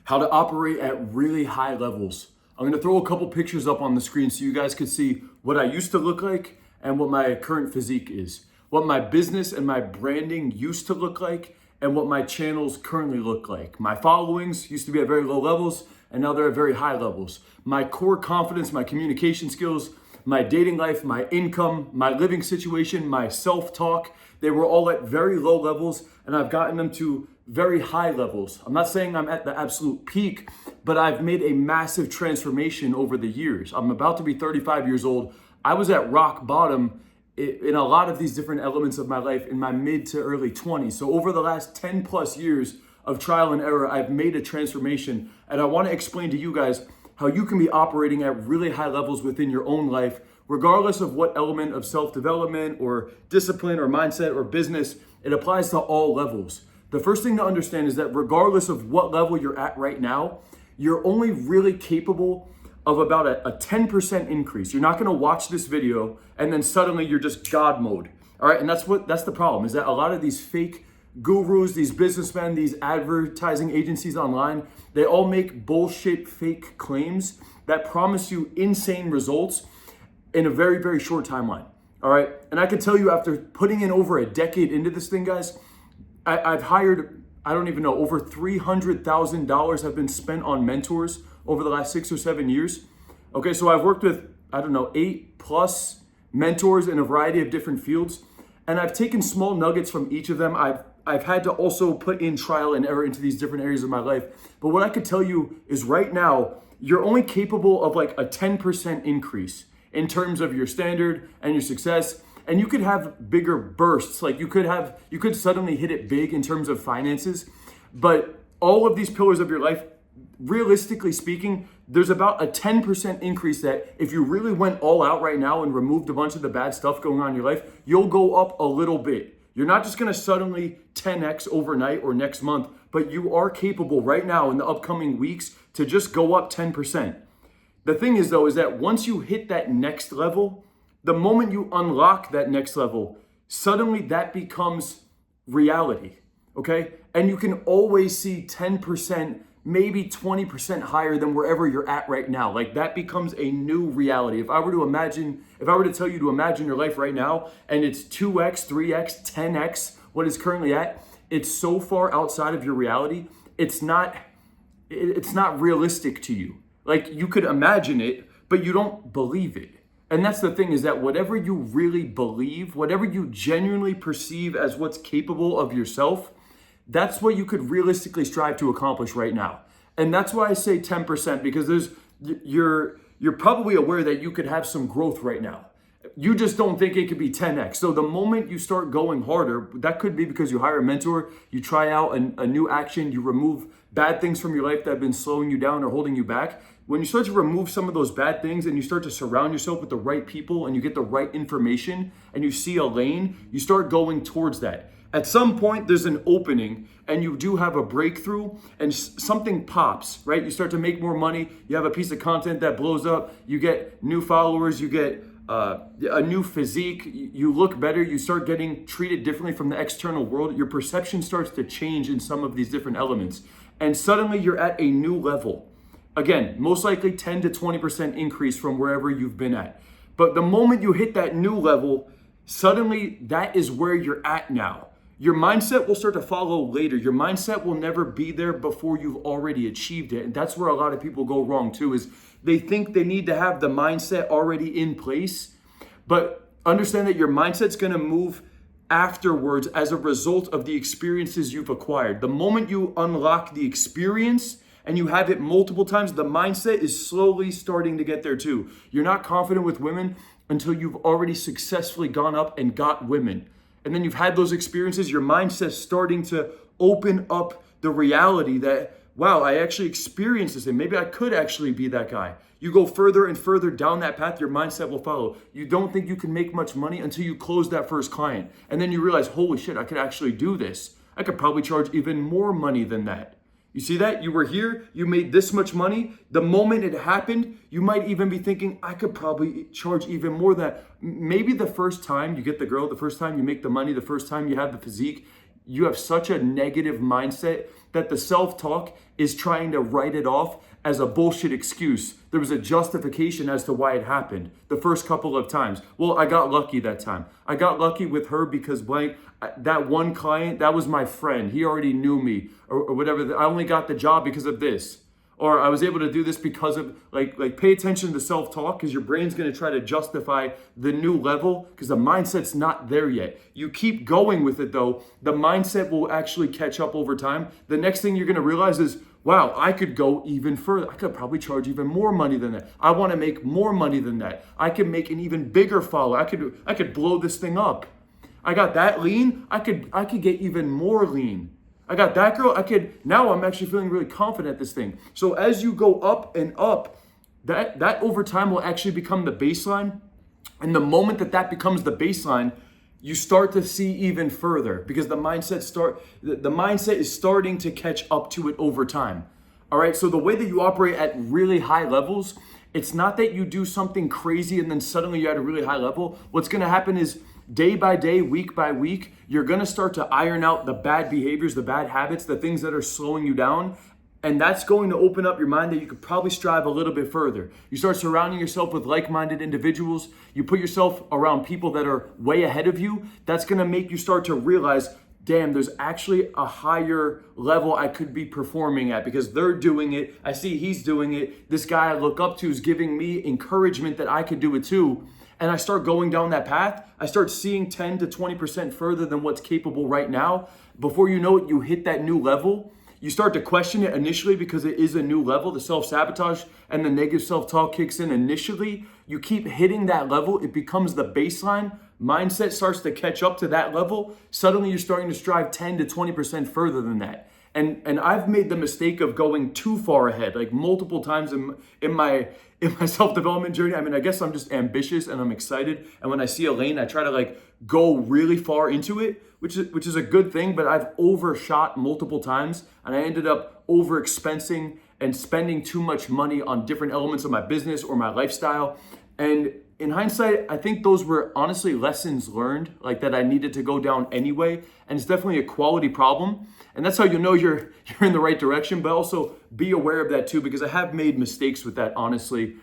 how to operate at really high levels. I'm gonna throw a couple pictures up on the screen so you guys could see what I used to look like and what my current physique is, what my business and my branding used to look like, and what my channels currently look like. My followings used to be at very low levels, and now they're at very high levels. My core confidence, my communication skills, my dating life, my income, my living situation, my self-talk, they were all at very low levels, and I've gotten them to very high levels. I'm not saying I'm at the absolute peak, but I've made a massive transformation over the years. I'm about to be 35 years old. I was at rock bottom in a lot of these different elements of my life in my mid to early 20s. So over the last 10 plus years of trial and error, I've made a transformation. And I want to explain to you guys how you can be operating at really high levels within your own life, regardless of what element of self-development or discipline or mindset or business, it applies to all levels. The first thing to understand is that regardless of what level you're at right now, you're only really capable of about a 10% increase. You're not going to watch this video and then suddenly you're just God mode. All right. And that's the problem, is that a lot of these fake gurus, these businessmen, these advertising agencies online, they all make bullshit fake claims that promise you insane results in a very, very short timeline. All right. And I can tell you, after putting in over a decade into this thing, guys, I've hired, I don't even know, over $300,000 have been spent on mentors over the last 6 or 7 years. Okay, so I've worked with, I don't know, 8+ mentors in a variety of different fields. And I've taken small nuggets from each of them. I've had to also put in trial and error into these different areas of my life. But what I could tell you is right now, you're only capable of like a 10% increase in terms of your standard and your success. And you could have bigger bursts. Like you could suddenly hit it big in terms of finances. But all of these pillars of your life, realistically speaking, there's about a 10% increase that if you really went all out right now and removed a bunch of the bad stuff going on in your life, you'll go up a little bit. You're not just going to suddenly 10x overnight or next month, but you are capable right now in the upcoming weeks to just go up 10%. The thing is though, is that once you hit that next level, the moment you unlock that next level, suddenly that becomes reality, okay? And you can always see 10%, maybe 20% higher than wherever you're at right now. Like that becomes a new reality. If I were to tell you to imagine your life right now and it's 2x, 3x, 10x what it's currently at, it's so far outside of your reality, it's not realistic to you. Like you could imagine it, but you don't believe it. And that's the thing, is that whatever you really believe, whatever you genuinely perceive as what's capable of yourself, that's what you could realistically strive to accomplish right now. And that's why I say 10%, because you're probably aware that you could have some growth right now. You just don't think it could be 10x. So the moment you start going harder, that could be because you hire a mentor, you try out a new action, you remove bad things from your life that have been slowing you down or holding you back. When you start to remove some of those bad things and you start to surround yourself with the right people and you get the right information and you see a lane, you start going towards that. At some point, there's an opening and you do have a breakthrough and something pops, right? You start to make more money. You have a piece of content that blows up. You get new followers. You get a new physique. You look better. You start getting treated differently from the external world. Your perception starts to change in some of these different elements. And suddenly you're at a new level. Again, most likely 10 to 20% increase from wherever you've been at. But the moment you hit that new level, suddenly that is where you're at now. Your mindset will start to follow later. Your mindset will never be there before you've already achieved it. And that's where a lot of people go wrong too, is they think they need to have the mindset already in place. But understand that your mindset's going to move afterwards as a result of the experiences you've acquired. The moment you unlock the experience and you have it multiple times, the mindset is slowly starting to get there too. You're not confident with women until you've already successfully gone up and got women. And then you've had those experiences, your mindset's starting to open up the reality that, wow, I actually experienced this and maybe I could actually be that guy. You go further and further down that path, your mindset will follow. You don't think you can make much money until you close that first client. And then you realize, holy shit, I could actually do this. I could probably charge even more money than that. You see that? You were here, you made this much money. The moment it happened, you might even be thinking, I could probably charge even more than that. Maybe the first time you get the girl, the first time you make the money, the first time you have the physique, you have such a negative mindset that the self-talk is trying to write it off as a bullshit excuse. There was a justification as to why it happened the first couple of times. Well, I got lucky that time. I got lucky with her because blank, that one client, that was my friend. He already knew me or whatever. I only got the job because of this. Or I was able to do this because of like pay attention to self-talk, because your brain's going to try to justify the new level because the mindset's not there yet. You keep going with it though, the mindset will actually catch up over time. The next thing you're going to realize is, wow, I could go even further. I could probably charge even more money than that. I want to make more money than that. I could make an even bigger follow. I could blow this thing up. I got that lean. I could get even more lean. I got that girl. Now I'm actually feeling really confident at this thing. So as you go up and up, that over time will actually become the baseline. And the moment that becomes the baseline, you start to see even further because the mindset is starting to catch up to it over time. All right. So the way that you operate at really high levels, it's not that you do something crazy and then suddenly you're at a really high level. What's going to happen is day by day, week by week, you're going to start to iron out the bad behaviors, the bad habits, the things that are slowing you down. And that's going to open up your mind that you could probably strive a little bit further. You start surrounding yourself with like-minded individuals. You put yourself around people that are way ahead of you. That's going to make you start to realize, damn, there's actually a higher level I could be performing at because they're doing it. I see he's doing it. This guy I look up to is giving me encouragement that I could do it too. And I start going down that path. I start seeing 10 to 20% further than what's capable right now. Before you know it, you hit that new level. You start to question it initially because it is a new level. The self-sabotage and the negative self-talk kicks in initially. You keep hitting that level. It becomes the baseline. Mindset starts to catch up to that level. Suddenly you're starting to strive 10 to 20% further than that. And I've made the mistake of going too far ahead, like multiple times in my self-development journey. I mean, I guess I'm just ambitious and I'm excited. And when I see a lane, I try to like go really far into it, which is a good thing, but I've overshot multiple times and I ended up overexpensing and spending too much money on different elements of my business or my lifestyle. And in hindsight, I think those were honestly lessons learned, like that I needed to go down anyway. And it's definitely a quality problem. And that's how you know you're in the right direction, but also be aware of that too, because I have made mistakes with that, honestly,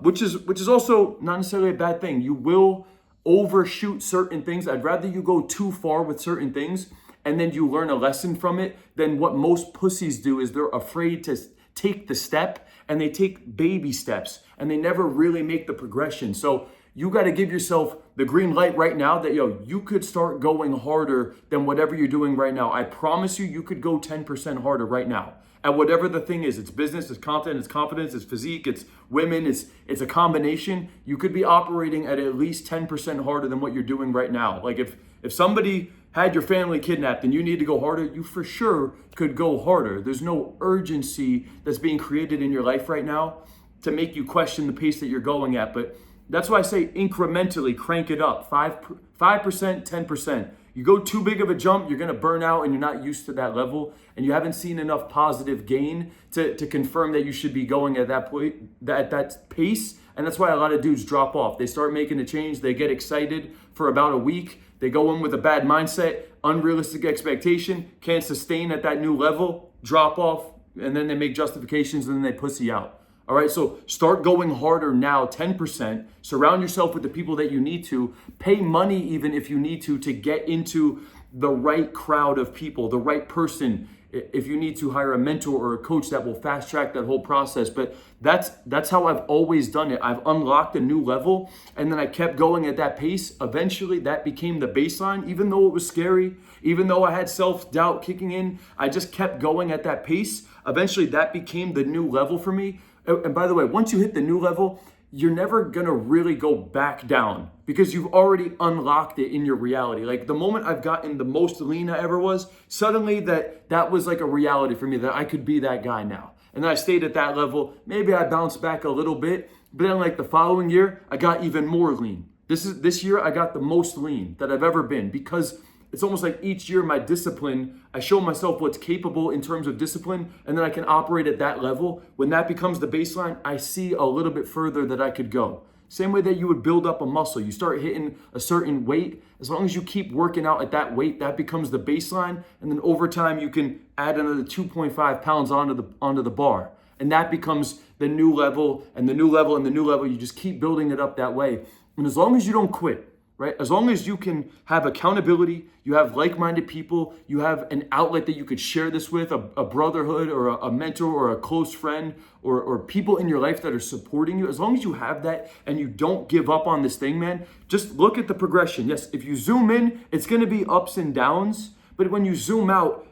which is also not necessarily a bad thing. You will overshoot certain things. I'd rather you go too far with certain things and then you learn a lesson from it than what most pussies do is they're afraid to take the step and they take baby steps and they never really make the progression. So you got to give yourself the green light right now that, you could start going harder than whatever you're doing right now. I promise you could go 10% harder right now at whatever the thing is. It's business, it's content, it's confidence, it's physique, it's women, it's a combination. You could be operating at least 10% harder than what you're doing right now. Like if somebody had your family kidnapped and you need to go harder, you for sure could go harder. There's no urgency that's being created in your life right now to make you question the pace that you're going at. But that's why I say incrementally crank it up, 5%, 10%. You go too big of a jump, you're gonna burn out and you're not used to that level and you haven't seen enough positive gain to confirm that you should be going at that point, at that pace. And that's why a lot of dudes drop off. They start making a change, they get excited for about a week, they go in with a bad mindset, unrealistic expectation, can't sustain at that new level, drop off, and then they make justifications and then they pussy out. All right, so start going harder now, 10%. Surround yourself with the people that you need to. Pay money even if you need to get into the right crowd of people, the right person. If you need to hire a mentor or a coach that will fast track that whole process. But that's how I've always done it. I've unlocked a new level and then I kept going at that pace. Eventually that became the baseline, even though it was scary, even though I had self-doubt kicking in, I just kept going at that pace. Eventually that became the new level for me. And by the way, once you hit the new level, you're never gonna really go back down because you've already unlocked it in your reality. Like the moment I've gotten the most lean I ever was, suddenly that was like a reality for me that I could be that guy now. And then I stayed at that level. Maybe I bounced back a little bit, but then like the following year, I got even more lean. This year I got the most lean that I've ever been because it's almost like each year my discipline, I show myself what's capable in terms of discipline, and then I can operate at that level. When that becomes the baseline, I see a little bit further that I could go. Same way that you would build up a muscle. You start hitting a certain weight. As long as you keep working out at that weight, that becomes the baseline. And then over time, you can add another 2.5 pounds onto the bar. And that becomes the new level and the new level and the new level. You just keep building it up that way. And as long as you don't quit, right? As long as you can have accountability, you have like-minded people, you have an outlet that you could share this with, a brotherhood or a mentor or a close friend or people in your life that are supporting you. As long as you have that and you don't give up on this thing, man, just look at the progression. Yes, if you zoom in, it's going to be ups and downs. But when you zoom out,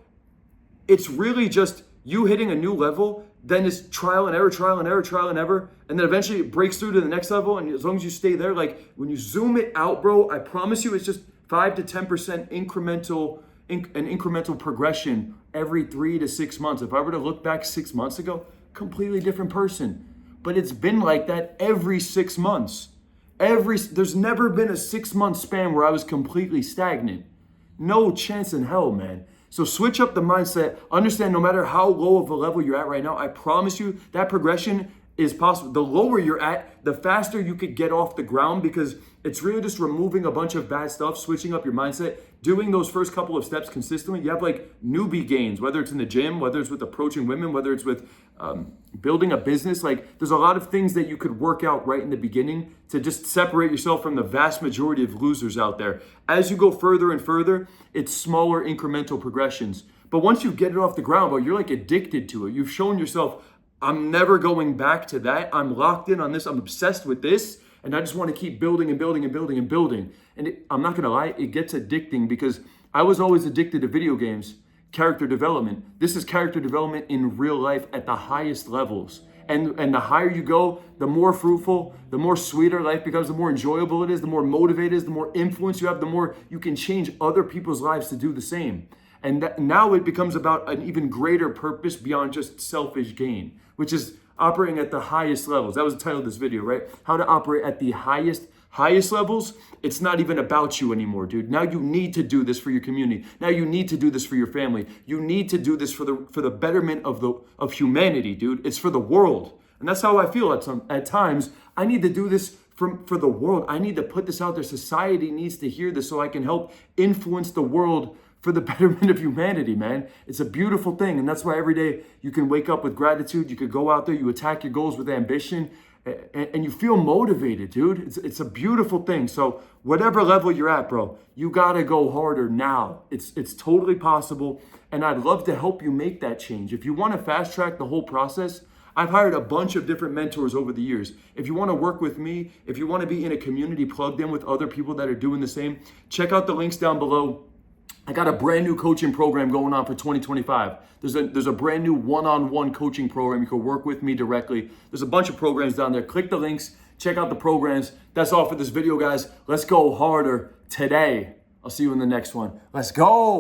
it's really just you hitting a new level. Then it's trial and error, trial and error, trial and error. And then eventually it breaks through to the next level. And as long as you stay there, like when you zoom it out, bro, I promise you it's just 5 to 10% incremental progression every 3 to 6 months. If I were to look back 6 months ago, completely different person. But it's been like that every 6 months. There's never been a 6-month span where I was completely stagnant. No chance in hell, man. So switch up the mindset. Understand no matter how low of a level you're at right now, I promise you that progression is possible. The lower you're at, the faster you could get off the ground, because it's really just removing a bunch of bad stuff, switching up your mindset, doing those first couple of steps consistently. You have like newbie gains, whether it's in the gym, whether it's with approaching women, whether it's with building a business. Like there's a lot of things that you could work out right in the beginning to just separate yourself from the vast majority of losers out there. As you go further and further, it's smaller incremental progressions. But once you get it off the ground, bro, you're like addicted to it. You've shown yourself, I'm never going back to that. I'm locked in on this. I'm obsessed with this. And I just want to keep building and building and building and building. And I'm not going to lie, it gets addicting because I was always addicted to video games, character development. This is character development in real life at the highest levels. And the higher you go, the more fruitful, the more sweeter life becomes, the more enjoyable it is, the more motivated it is, the more influence you have, the more you can change other people's lives to do the same. And now it becomes about an even greater purpose beyond just selfish gain, which is operating at the highest levels. That was the title of this video, right? How to operate at the highest levels. It's not even about you anymore, dude. Now you need to do this for your community. Now you need to do this for your family. You need to do this for the betterment of humanity, dude. It's for the world. And that's how I feel at times. I need to do this for the world. I need to put this out there. Society needs to hear this so I can help influence the world for the betterment of humanity, man. It's a beautiful thing. And that's why every day you can wake up with gratitude. You could go out there, you attack your goals with ambition, and you feel motivated, dude. It's a beautiful thing. So whatever level you're at, bro, you gotta go harder now. It's totally possible. And I'd love to help you make that change. If you wanna fast track the whole process, I've hired a bunch of different mentors over the years. If you wanna work with me, if you wanna be in a community plugged in with other people that are doing the same, check out the links down below. I got a brand new coaching program going on for 2025. There's a brand new one-on-one coaching program. You can work with me directly. There's a bunch of programs down there. Click the links, check out the programs. That's all for this video, guys. Let's go harder today. I'll see you in the next one. Let's go.